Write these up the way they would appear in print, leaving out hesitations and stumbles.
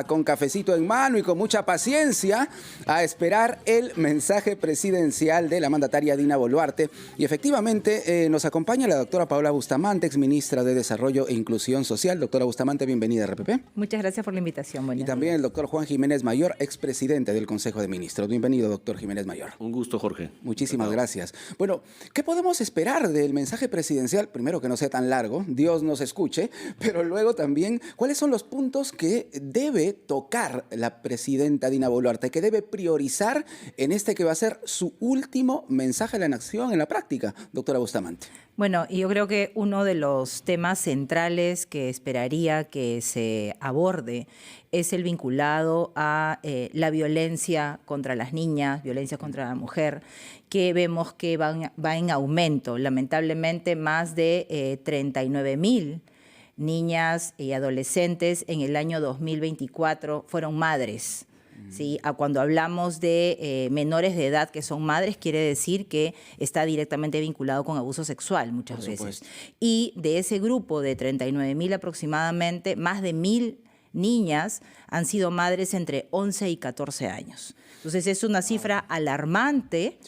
con cafecito en mano y con mucha paciencia a esperar el mensaje presidencial de la mandataria Dina Boluarte. Y efectivamente nos acompaña la doctora Paola Bustamante, exministra de Desarrollo e Inclusión Social. Doctora Bustamante, bienvenida a RPP. Muchas gracias por la invitación. Y también el doctor Juan Jiménez Mayor, expresidente del Consejo de Ministros. Bienvenido, doctor Jiménez Mayor. Un gusto, Jorge. Muchísimas gracias. Bueno, ¿qué podemos esperar del mensaje presidencial? Primero, que no sea tan largo, Dios nos escuche, pero luego también, ¿cuáles son los puntos que debe tocar la presidenta Dina Boluarte, que debe priorizar en este que va a ser su último mensaje a la nación en la práctica, doctora Bustamante? Bueno, yo creo que uno de los temas centrales que esperaría que se aborde es el vinculado a la violencia contra las niñas, violencia contra la mujer, que vemos que va en aumento. Lamentablemente, más de 39.000 niñas y adolescentes en el año 2024 fueron madres. ¿Sí? Cuando hablamos de menores de edad que son madres, quiere decir que está directamente vinculado con abuso sexual muchas veces. Y de ese grupo de 39.000 aproximadamente, más de 1.000 niñas han sido madres entre 11 y 14 años. Entonces es una cifra alarmante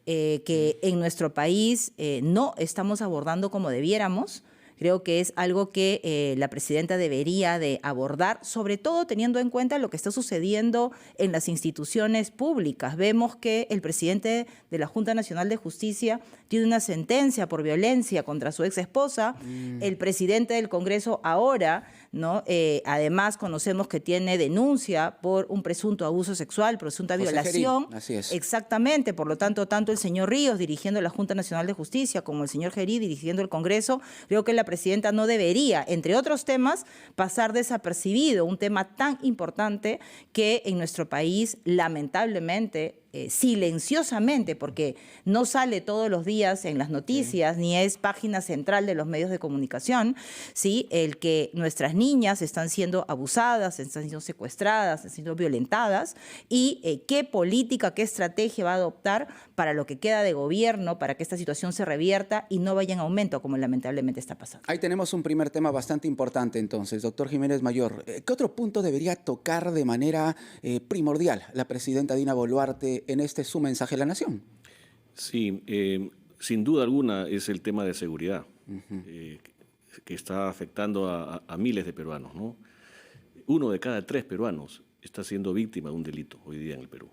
que en nuestro país no estamos abordando como debiéramos. Creo que es algo que la presidenta debería de abordar, sobre todo teniendo en cuenta lo que está sucediendo en las instituciones públicas. Vemos que el presidente de la Junta Nacional de Justicia tiene una sentencia por violencia contra su ex esposa. El presidente del Congreso ahora, ¿no? Además conocemos que tiene denuncia por un presunto abuso sexual, presunta violación. Así es. Exactamente, por lo tanto, tanto el señor Ríos dirigiendo la Junta Nacional de Justicia como el señor Gerí dirigiendo el Congreso, creo que la presidenta no debería, entre otros temas, pasar desapercibido un tema tan importante que en nuestro país, lamentablemente, silenciosamente, porque no sale todos los días en las noticias, ni es página central de los medios de comunicación, ¿sí? El que nuestras niñas están siendo abusadas, están siendo secuestradas, están siendo violentadas, y qué política, qué estrategia va a adoptar para lo que queda de gobierno, para que esta situación se revierta y no vaya en aumento, como lamentablemente está pasando. Ahí tenemos un primer tema bastante importante entonces, doctor Jiménez Mayor. ¿Qué otro punto debería tocar de manera primordial la presidenta Dina Boluarte en su mensaje a la nación? Sí, sin duda alguna es el tema de seguridad que está afectando a miles de peruanos, ¿no? 1 de cada 3 peruanos está siendo víctima de un delito hoy día en el Perú.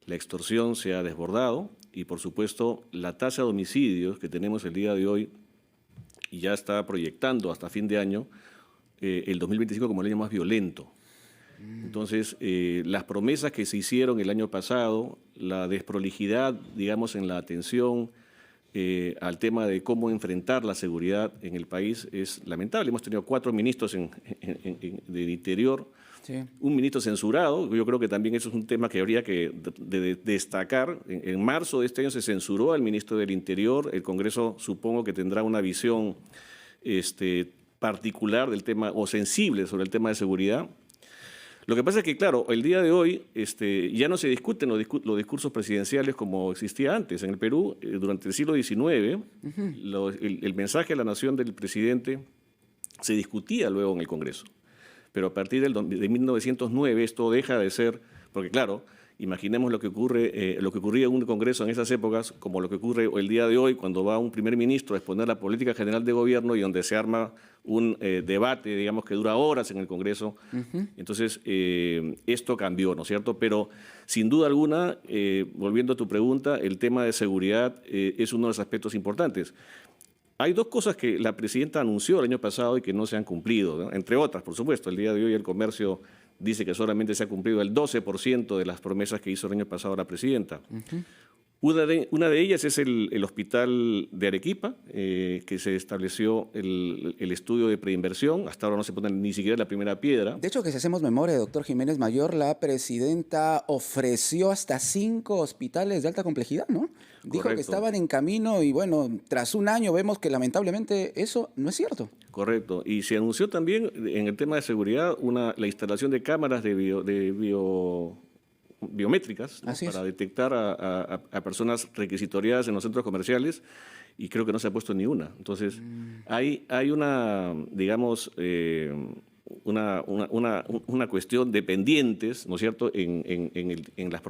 La extorsión se ha desbordado y, por supuesto, la tasa de homicidios que tenemos el día de hoy y ya está proyectando hasta fin de año el 2025 como el año más violento. Entonces, las promesas que se hicieron el año pasado, la desprolijidad, digamos, en la atención al tema de cómo enfrentar la seguridad en el país es lamentable. Hemos tenido 4 ministros del Interior, un ministro censurado. Yo creo que también eso es un tema que habría que destacar. En marzo de este año se censuró al ministro del Interior. El Congreso supongo que tendrá una visión particular del tema o sensible sobre el tema de seguridad. Lo que pasa es que, claro, el día de hoy ya no se discuten los discursos presidenciales como existía antes. En el Perú, durante el siglo XIX, el mensaje a la nación del presidente se discutía luego en el Congreso. Pero a partir de 1909 esto deja de ser, porque claro, imaginemos lo que ocurría en un Congreso en esas épocas, como lo que ocurre el día de hoy cuando va un primer ministro a exponer la política general de gobierno y donde se arma un debate, digamos, que dura horas en el Congreso. Entonces, esto cambió, ¿no es cierto? Pero, sin duda alguna, volviendo a tu pregunta, el tema de seguridad es uno de los aspectos importantes. Hay 2 cosas que la presidenta anunció el año pasado y que no se han cumplido, ¿no? Entre otras, por supuesto. El día de hoy el comercio dice que solamente se ha cumplido el 12% de las promesas que hizo el año pasado la presidenta. Una de ellas es el hospital de Arequipa, que se estableció el estudio de preinversión. Hasta ahora no se pone ni siquiera la primera piedra. De hecho, que si hacemos memoria, doctor Jiménez Mayor, la presidenta ofreció hasta 5 hospitales de alta complejidad, ¿no? Dijo que estaban en camino y, bueno, tras un año vemos que lamentablemente eso no es cierto. Correcto. Y se anunció también en el tema de seguridad la instalación de cámaras biométricas, ¿no? Para detectar a personas requisitoriadas en los centros comerciales, y creo que no se ha puesto ni una. Entonces, hay una, digamos, una cuestión de pendientes, ¿no es cierto?, en las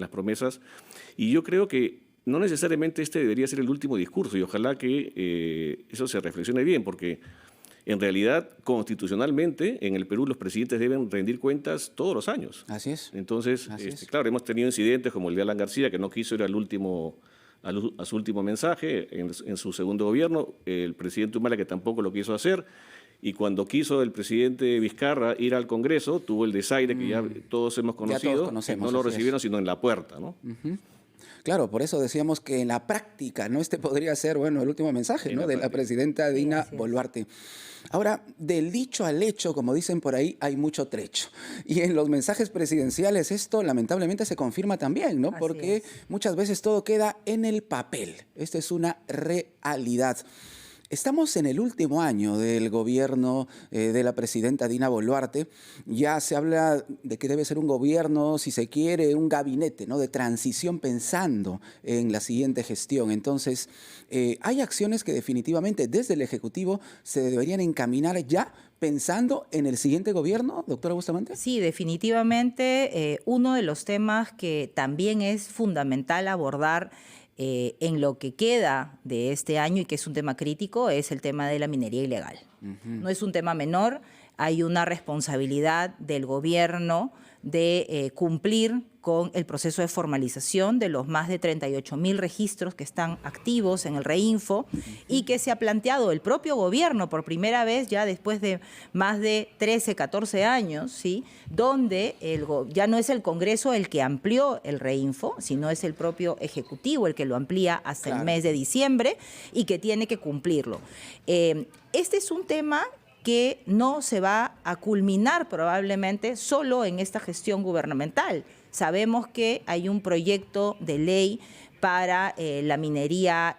promesas. Y yo creo que no necesariamente este debería ser el último discurso, y ojalá que eso se reflexione bien, porque en realidad, constitucionalmente, en el Perú los presidentes deben rendir cuentas todos los años. Así es. Entonces, Así es. claro, hemos tenido incidentes como el de Alan García, que no quiso ir a su último mensaje en su segundo gobierno, el presidente Humala, que tampoco lo quiso hacer, y cuando quiso el presidente Vizcarra ir al Congreso, tuvo el desaire que ya todos hemos conocido, conocemos, no lo así es. recibieron sino en la puerta, ¿no? Claro, por eso decíamos que en la práctica, ¿no? Este podría ser, bueno, el último mensaje, ¿no? De la presidenta Dina así es. Boluarte. Ahora, del dicho al hecho, como dicen por ahí, hay mucho trecho. Y en los mensajes presidenciales esto lamentablemente se confirma también, ¿no? Así Porque es. muchas veces todo queda en el papel. Esta es una realidad. Estamos en el último año del gobierno de la presidenta Dina Boluarte. Ya se habla de que debe ser un gobierno, si se quiere, un gabinete, ¿no?, de transición pensando en la siguiente gestión. Entonces, hay acciones que definitivamente desde el Ejecutivo se deberían encaminar ya pensando en el siguiente gobierno, doctora Bustamante. Sí, definitivamente uno de los temas que también es fundamental abordar en lo que queda de este año y que es un tema crítico es el tema de la minería ilegal. No es un tema menor, hay una responsabilidad del gobierno de cumplir con el proceso de formalización de los más de 38.000 registros que están activos en el Reinfo y que se ha planteado el propio gobierno por primera vez ya después de más de 13, 14 años, ¿sí?, donde ya no es el Congreso el que amplió el Reinfo, sino es el propio Ejecutivo el que lo amplía hasta el mes de diciembre y que tiene que cumplirlo. Este es un tema que no se va a culminar probablemente solo en esta gestión gubernamental. Sabemos que hay un proyecto de ley para la minería,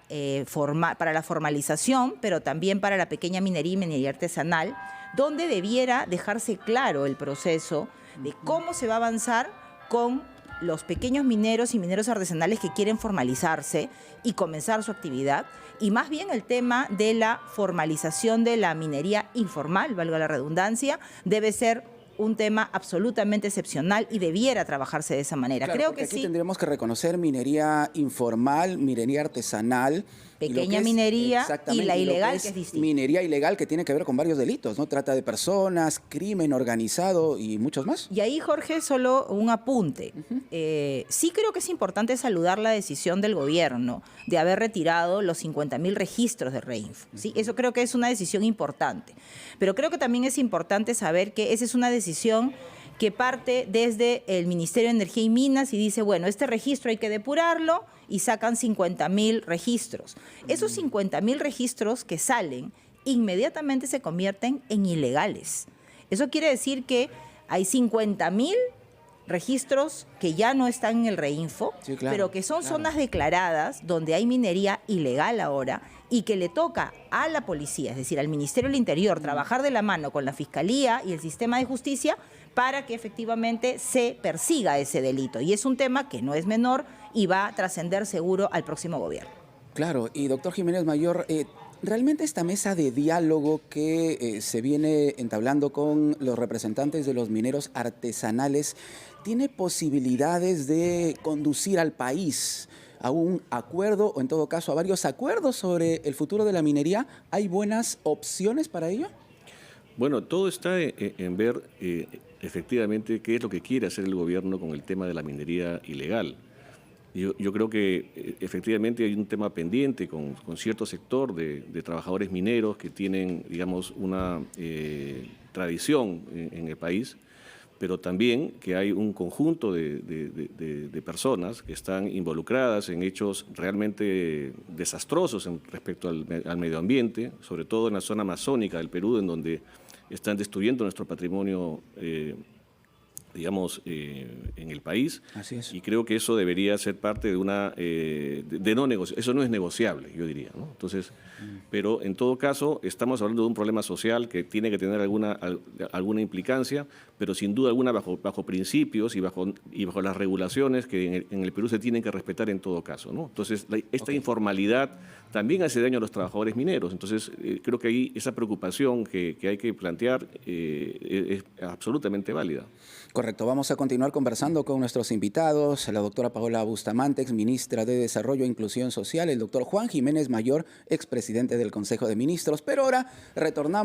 para la formalización, pero también para la pequeña minería y minería artesanal, donde debiera dejarse claro el proceso de cómo se va a avanzar con los pequeños mineros y mineros artesanales que quieren formalizarse y comenzar su actividad, y más bien el tema de la formalización de la minería informal, valga la redundancia, debe ser un tema absolutamente excepcional y debiera trabajarse de esa manera. Claro, creo que aquí sí. tendríamos que reconocer minería informal, minería artesanal. Pequeña minería y exactamente, la y lo ilegal, que es distinto. Minería ilegal, que tiene que ver con varios delitos, ¿no? Trata de personas, crimen organizado y muchos más. Y ahí, Jorge, solo un apunte. Sí creo que es importante saludar la decisión del gobierno de haber retirado los 50.000 registros de Reinfo, ¿sí? Eso creo que es una decisión importante. Pero creo que también es importante saber que esa es una decisión que parte desde el Ministerio de Energía y Minas y dice, bueno, este registro hay que depurarlo y sacan 50.000 registros. Esos 50.000 registros que salen inmediatamente se convierten en ilegales. Eso quiere decir que hay 50.000 registros que ya no están en el Reinfo, Sí, claro, pero que son claro. zonas declaradas donde hay minería ilegal ahora y que le toca a la policía, es decir, al Ministerio del Interior, trabajar de la mano con la Fiscalía y el sistema de justicia para que efectivamente se persiga ese delito. Y es un tema que no es menor y va a trascender seguro al próximo gobierno. Claro, y doctor Jiménez Mayor, realmente esta mesa de diálogo que se viene entablando con los representantes de los mineros artesanales, ¿tiene posibilidades de conducir al país a un acuerdo o en todo caso a varios acuerdos sobre el futuro de la minería? ¿Hay buenas opciones para ello? Bueno, todo está en ver efectivamente qué es lo que quiere hacer el gobierno con el tema de la minería ilegal. Yo creo que efectivamente hay un tema pendiente con cierto sector de trabajadores mineros que tienen, digamos, una tradición en el país, pero también que hay un conjunto de personas que están involucradas en hechos realmente desastrosos respecto al medio ambiente, sobre todo en la zona amazónica del Perú, en donde están destruyendo nuestro patrimonio digamos, en el país. Así es. Y creo que eso debería ser parte de una, de no negociar. Eso no es negociable, yo diría, ¿no? Entonces, pero en todo caso, estamos hablando de un problema social que tiene que tener alguna implicancia, pero sin duda alguna bajo principios y bajo las regulaciones que en el Perú se tienen que respetar en todo caso, ¿no? Entonces, esta informalidad también hace daño a los trabajadores mineros. Entonces, creo que ahí esa preocupación que hay que plantear es absolutamente válida. Correcto, vamos a continuar conversando con nuestros invitados, la doctora Paola Bustamante, ex ministra de Desarrollo e Inclusión Social, el doctor Juan Jiménez Mayor, expresidente del Consejo de Ministros, pero ahora retornamos